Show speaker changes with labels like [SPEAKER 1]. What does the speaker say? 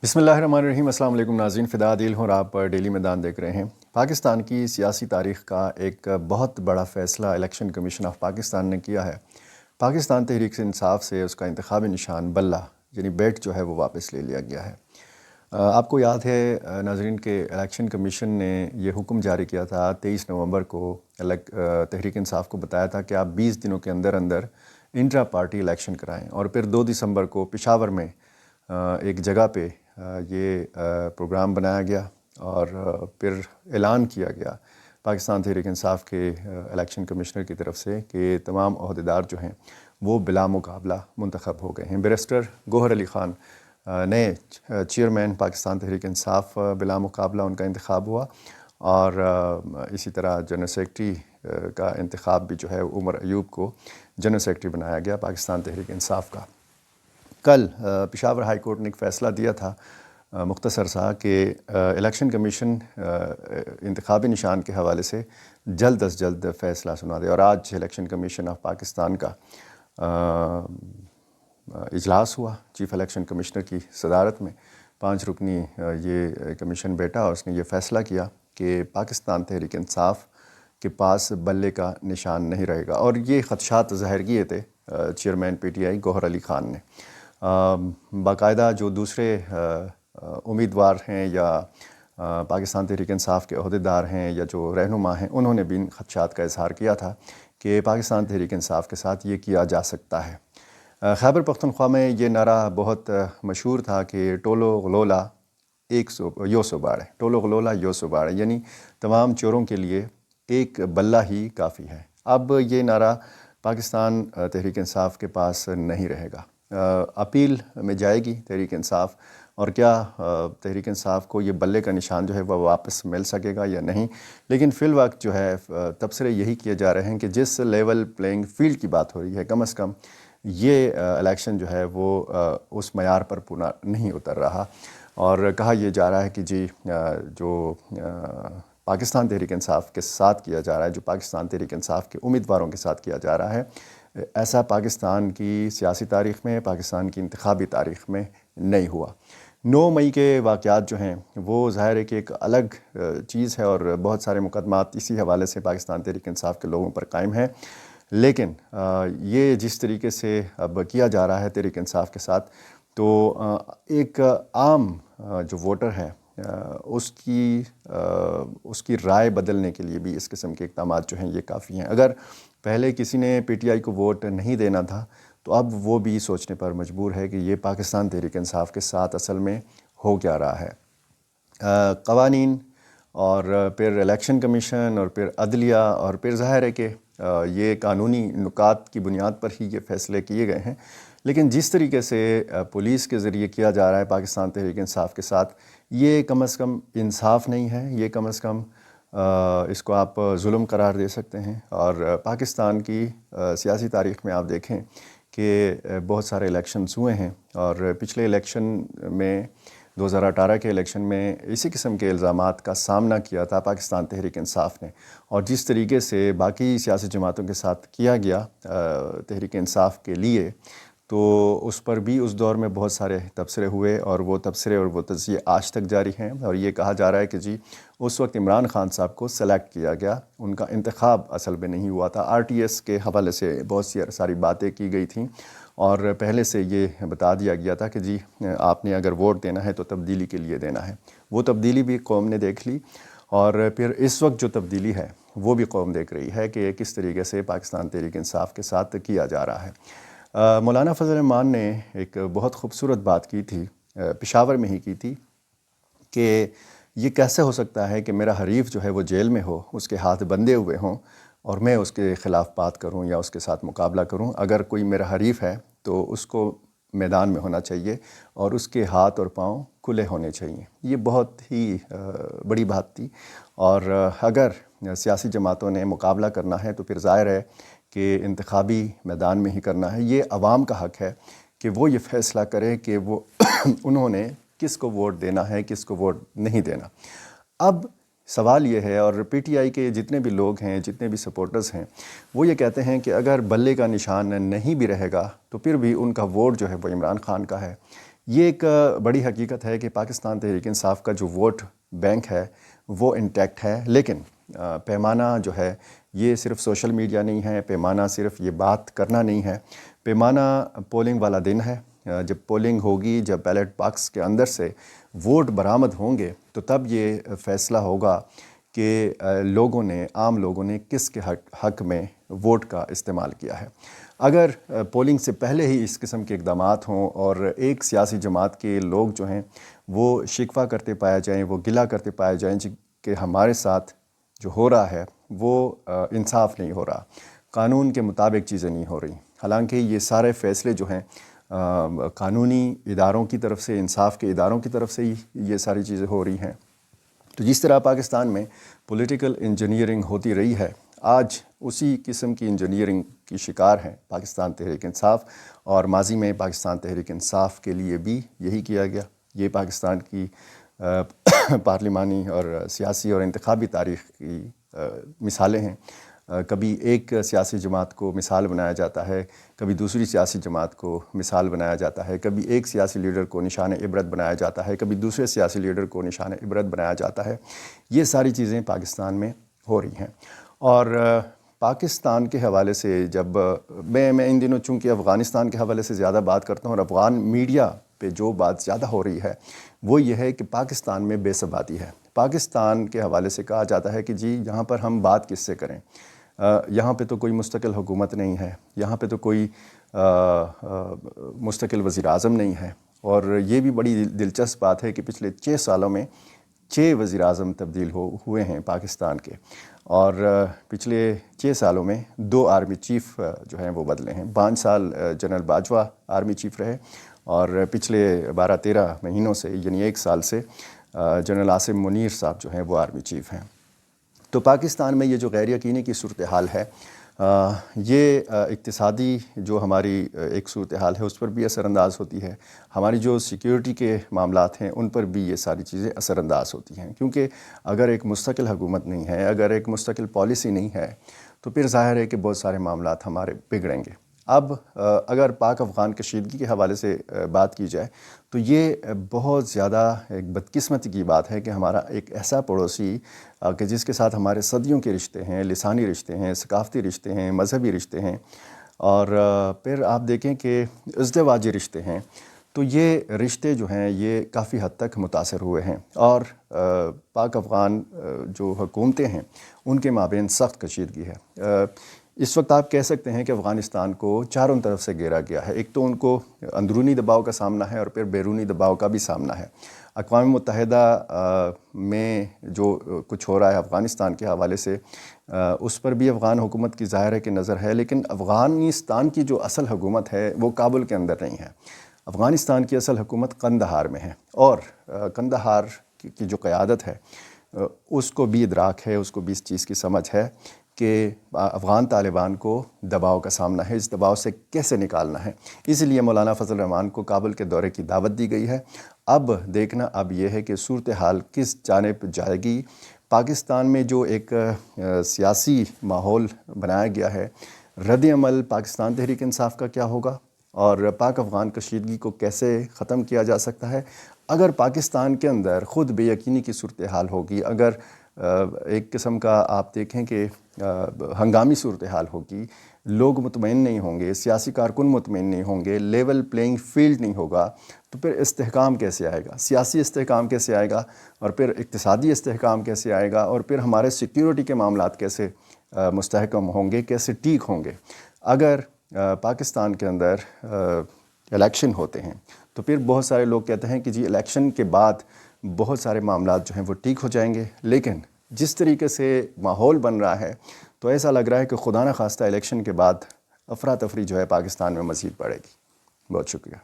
[SPEAKER 1] بسم اللہ الرحمن الرحیم۔ السلام علیکم ناظرین، فدا دل ہوں اور آپ ڈیلی میدان دیکھ رہے ہیں۔ پاکستان کی سیاسی تاریخ کا ایک بہت بڑا فیصلہ الیکشن کمیشن آف پاکستان نے کیا ہے۔ پاکستان تحریک انصاف سے اس کا انتخابی نشان بلہ یعنی بیٹ جو ہے وہ واپس لے لیا گیا ہے۔ آپ کو یاد ہے ناظرین کہ الیکشن کمیشن نے یہ حکم جاری کیا تھا 23 نومبر کو، تحریک انصاف کو بتایا تھا کہ آپ 20 دنوں کے اندر اندر انٹرا پارٹی الیکشن کرائیں، اور پھر 2 دسمبر کو پشاور میں ایک جگہ پہ یہ پروگرام بنایا گیا اور پھر اعلان کیا گیا پاکستان تحریک انصاف کے الیکشن کمشنر کی طرف سے کہ تمام عہدیدار جو ہیں وہ بلا مقابلہ منتخب ہو گئے ہیں۔ بیرسٹر گوہر علی خان نئے چیئرمین پاکستان تحریک انصاف بلا مقابلہ ان کا انتخاب ہوا، اور اسی طرح جنرل سیکرٹری کا انتخاب بھی جو ہے عمر ایوب کو جنرل سیکرٹری بنایا گیا پاکستان تحریک انصاف کا۔ کل پشاور ہائی کورٹ نے ایک فیصلہ دیا تھا مختصر سا کہ الیکشن کمیشن انتخابی نشان کے حوالے سے جلد از جلد فیصلہ سنا دے، اور آج الیکشن کمیشن آف پاکستان کا اجلاس ہوا چیف الیکشن کمشنر کی صدارت میں۔ 5 رکنی یہ کمیشن بیٹا اور اس نے یہ فیصلہ کیا کہ پاکستان تحریک انصاف کے پاس بلے کا نشان نہیں رہے گا، اور یہ خدشات ظاہر کیے تھے چیئرمین پی ٹی آئی گوہر علی خان نے۔ باقاعدہ جو دوسرے امیدوار ہیں یا پاکستان تحریک انصاف کے عہدیدار ہیں یا جو رہنما ہیں، انہوں نے بھی ان خدشات کا اظہار کیا تھا کہ پاکستان تحریک انصاف کے ساتھ یہ کیا جا سکتا ہے۔ خیبر پختونخوا میں یہ نعرہ بہت مشہور تھا کہ ٹولو غلولا یو سو باڑے، ٹولو غلولا یو سو باڑے، یعنی تمام چوروں کے لیے ایک بلہ ہی کافی ہے۔ اب یہ نعرہ پاکستان تحریک انصاف کے پاس نہیں رہے گا۔ اپیل میں جائے گی تحریک انصاف، اور کیا تحریک انصاف کو یہ بلے کا نشان جو ہے وہ واپس مل سکے گا یا نہیں، لیکن فی الوقت جو ہے تبصرے یہی کیے جا رہے ہیں کہ جس لیول پلینگ فیلڈ کی بات ہو رہی ہے، کم از کم یہ الیکشن جو ہے وہ اس معیار پر پورا نہیں اتر رہا، اور کہا یہ جا رہا ہے کہ جی جو پاکستان تحریک انصاف کے ساتھ کیا جا رہا ہے، جو پاکستان تحریک انصاف کے امیدواروں کے ساتھ کیا جا رہا ہے، ایسا پاکستان کی سیاسی تاریخ میں، پاکستان کی انتخابی تاریخ میں نہیں ہوا۔ 9 مئی کے واقعات جو ہیں وہ ظاہر ہے کہ ایک الگ چیز ہے، اور بہت سارے مقدمات اسی حوالے سے پاکستان تحریک انصاف کے لوگوں پر قائم ہیں، لیکن یہ جس طریقے سے اب کیا جا رہا ہے تحریک انصاف کے ساتھ، تو ایک عام جو ووٹر ہے اس کی رائے بدلنے کے لیے بھی اس قسم کے اقدامات جو ہیں یہ کافی ہیں۔ اگر پہلے کسی نے پی ٹی آئی کو ووٹ نہیں دینا تھا تو اب وہ بھی سوچنے پر مجبور ہے کہ یہ پاکستان تحریک انصاف کے ساتھ اصل میں ہو کیا رہا ہے۔ قوانین اور پھر الیکشن کمیشن اور پھر عدلیہ اور پھر ظاہر ہے کہ یہ قانونی نکات کی بنیاد پر ہی یہ فیصلے کیے گئے ہیں، لیکن جس طریقے سے پولیس کے ذریعے کیا جا رہا ہے پاکستان تحریک انصاف کے ساتھ، یہ کم از کم انصاف نہیں ہے، یہ کم از کم اس کو آپ ظلم قرار دے سکتے ہیں۔ اور پاکستان کی سیاسی تاریخ میں آپ دیکھیں کہ بہت سارے الیکشنز ہوئے ہیں، اور پچھلے الیکشن میں 2018 کے الیکشن میں اسی قسم کے الزامات کا سامنا کیا تھا پاکستان تحریک انصاف نے، اور جس طریقے سے باقی سیاسی جماعتوں کے ساتھ کیا گیا تحریک انصاف کے لیے، تو اس پر بھی اس دور میں بہت سارے تبصرے ہوئے، اور وہ تبصرے اور وہ تجزیے آج تک جاری ہیں، اور یہ کہا جا رہا ہے کہ جی اس وقت عمران خان صاحب کو سلیکٹ کیا گیا، ان کا انتخاب اصل میں نہیں ہوا تھا۔ آر ٹی ایس کے حوالے سے بہت ساری باتیں کی گئی تھیں، اور پہلے سے یہ بتا دیا گیا تھا کہ جی آپ نے اگر ووٹ دینا ہے تو تبدیلی کے لیے دینا ہے۔ وہ تبدیلی بھی قوم نے دیکھ لی، اور پھر اس وقت جو تبدیلی ہے وہ بھی قوم دیکھ رہی ہے کہ کس طریقے سے پاکستان تحریک انصاف کے ساتھ کیا جا رہا ہے۔ مولانا فضل الرحمان نے ایک بہت خوبصورت بات کی تھی، پشاور میں ہی کی تھی، کہ یہ کیسے ہو سکتا ہے کہ میرا حریف جو ہے وہ جیل میں ہو، اس کے ہاتھ بندھے ہوئے ہوں، اور میں اس کے خلاف بات کروں یا اس کے ساتھ مقابلہ کروں۔ اگر کوئی میرا حریف ہے تو اس کو میدان میں ہونا چاہیے، اور اس کے ہاتھ اور پاؤں کھلے ہونے چاہیے۔ یہ بہت ہی بڑی بات تھی، اور اگر سیاسی جماعتوں نے مقابلہ کرنا ہے تو پھر ظاہر ہے کہ انتخابی میدان میں ہی کرنا ہے۔ یہ عوام کا حق ہے کہ وہ یہ فیصلہ کرے کہ وہ انہوں نے کس کو ووٹ دینا ہے، کس کو ووٹ نہیں دینا۔ اب سوال یہ ہے، اور پی ٹی آئی کے جتنے بھی لوگ ہیں، جتنے بھی سپورٹرز ہیں، وہ یہ کہتے ہیں کہ اگر بلے کا نشان نہیں بھی رہے گا تو پھر بھی ان کا ووٹ جو ہے وہ عمران خان کا ہے، یہ ایک بڑی حقیقت ہے کہ پاکستان تحریک انصاف کا جو ووٹ بینک ہے وہ انٹیکٹ ہے، لیکن پیمانہ جو ہے یہ صرف سوشل میڈیا نہیں ہے، پیمانہ صرف یہ بات کرنا نہیں ہے، پیمانہ پولنگ والا دن ہے۔ جب پولنگ ہوگی، جب بیلٹ باکس کے اندر سے ووٹ برآمد ہوں گے تو تب یہ فیصلہ ہوگا کہ لوگوں نے، عام لوگوں نے کس کے حق میں ووٹ کا استعمال کیا ہے۔ اگر پولنگ سے پہلے ہی اس قسم کے اقدامات ہوں اور ایک سیاسی جماعت کے لوگ جو ہیں وہ شکوہ کرتے پائے جائیں، وہ گلہ کرتے پائے جائیں کہ ہمارے ساتھ جو ہو رہا ہے وہ انصاف نہیں ہو رہا، قانون کے مطابق چیزیں نہیں ہو رہی، حالانکہ یہ سارے فیصلے جو ہیں قانونی اداروں کی طرف سے، انصاف کے اداروں کی طرف سے ہی یہ ساری چیزیں ہو رہی ہیں۔ تو جس طرح پاکستان میں پولیٹیکل انجینئرنگ ہوتی رہی ہے، آج اسی قسم کی انجینئرنگ کی شکار ہیں پاکستان تحریک انصاف، اور ماضی میں پاکستان تحریک انصاف کے لیے بھی یہی کیا گیا۔ یہ پاکستان کی پارلیمانی اور سیاسی اور انتخابی تاریخ کی مثالیں ہیں۔ کبھی ایک سیاسی جماعت کو مثال بنایا جاتا ہے، کبھی دوسری سیاسی جماعت کو مثال بنایا جاتا ہے، کبھی ایک سیاسی لیڈر کو نشان عبرت بنایا جاتا ہے، کبھی دوسرے سیاسی لیڈر کو نشان عبرت بنایا جاتا ہے۔ یہ ساری چیزیں پاکستان میں ہو رہی ہیں، اور پاکستان کے حوالے سے جب میں ان دنوں چونکہ افغانستان کے حوالے سے زیادہ بات کرتا ہوں، اور افغان میڈیا پہ جو بات زیادہ ہو رہی ہے وہ یہ ہے کہ پاکستان میں بے ثباتی ہے۔ پاکستان کے حوالے سے کہا جاتا ہے کہ جی یہاں پر ہم بات کس سے کریں، یہاں پہ تو کوئی مستقل حکومت نہیں ہے، یہاں پہ تو کوئی مستقل وزیر اعظم نہیں ہے۔ اور یہ بھی بڑی دلچسپ بات ہے کہ پچھلے 6 سالوں میں 6 وزیر اعظم تبدیل ہوئے ہیں پاکستان کے، اور پچھلے 6 سالوں میں 2 آرمی چیف جو ہیں وہ بدلے ہیں۔ 5 سال جنرل باجوہ آرمی چیف رہے، اور پچھلے 12-13 مہینوں سے، یعنی 1 سال سے جنرل عاصم منیر صاحب جو ہیں وہ آرمی چیف ہیں۔ تو پاکستان میں یہ جو غیر یقینی کی صورتحال ہے، یہ اقتصادی جو ہماری ایک صورتحال ہے اس پر بھی اثر انداز ہوتی ہے، ہماری جو سیکیورٹی کے معاملات ہیں ان پر بھی یہ ساری چیزیں اثر انداز ہوتی ہیں، کیونکہ اگر ایک مستقل حکومت نہیں ہے، اگر ایک مستقل پالیسی نہیں ہے تو پھر ظاہر ہے کہ بہت سارے معاملات ہمارے بگڑیں گے۔ اب اگر پاک افغان کشیدگی کے حوالے سے بات کی جائے تو یہ بہت زیادہ ایک بدقسمتی کی بات ہے کہ ہمارا ایک ایسا پڑوسی کہ جس کے ساتھ ہمارے صدیوں کے رشتے ہیں، لسانی رشتے ہیں، ثقافتی رشتے ہیں، مذہبی رشتے ہیں، اور پھر آپ دیکھیں کہ ازدواجی رشتے ہیں، تو یہ رشتے جو ہیں یہ کافی حد تک متاثر ہوئے ہیں، اور پاک افغان جو حکومتیں ہیں ان کے مابین سخت کشیدگی ہے۔ اس وقت آپ کہہ سکتے ہیں کہ افغانستان کو چاروں طرف سے گھیرا گیا ہے۔ ایک تو ان کو اندرونی دباؤ کا سامنا ہے، اور پھر بیرونی دباؤ کا بھی سامنا ہے۔ اقوام متحدہ میں جو کچھ ہو رہا ہے افغانستان کے حوالے سے، اس پر بھی افغان حکومت کی ظاہر ہے کہ نظر ہے، لیکن افغانستان کی جو اصل حکومت ہے وہ کابل کے اندر نہیں ہے۔ افغانستان کی اصل حکومت قندھار میں ہے، اور قندھار کی جو قیادت ہے اس کو بھی ادراک ہے، اس کو بھی اس چیز کی سمجھ ہے کہ افغان طالبان کو دباؤ کا سامنا ہے، اس دباؤ سے کیسے نکالنا ہے۔ اس لیے مولانا فضل الرحمان کو کابل کے دورے کی دعوت دی گئی ہے۔ اب دیکھنا اب یہ ہے کہ صورتحال کس جانب جائے گی۔ پاکستان میں جو ایک سیاسی ماحول بنایا گیا ہے، رد عمل پاکستان تحریک انصاف کا کیا ہوگا، اور پاک افغان کشیدگی کو کیسے ختم کیا جا سکتا ہے۔ اگر پاکستان کے اندر خود بے یقینی کی صورتحال ہوگی، اگر ایک قسم کا آپ دیکھیں کہ ہنگامی صورتحال ہوگی، لوگ مطمئن نہیں ہوں گے، سیاسی کارکن مطمئن نہیں ہوں گے، لیول پلینگ فیلڈ نہیں ہوگا، تو پھر استحکام کیسے آئے گا، سیاسی استحکام کیسے آئے گا، اور پھر اقتصادی استحکام کیسے آئے گا، اور پھر ہمارے سیکیورٹی کے معاملات کیسے مستحکم ہوں گے، کیسے ٹھیک ہوں گے۔ اگر پاکستان کے اندر الیکشن ہوتے ہیں تو پھر بہت سارے لوگ کہتے ہیں کہ جی الیکشن کے بعد بہت سارے معاملات جو ہیں وہ ٹھیک ہو جائیں گے، لیکن جس طریقے سے ماحول بن رہا ہے تو ایسا لگ رہا ہے کہ خدا نخواستہ الیکشن کے بعد افراتفری جو ہے پاکستان میں مزید بڑھے گی۔ بہت شکریہ۔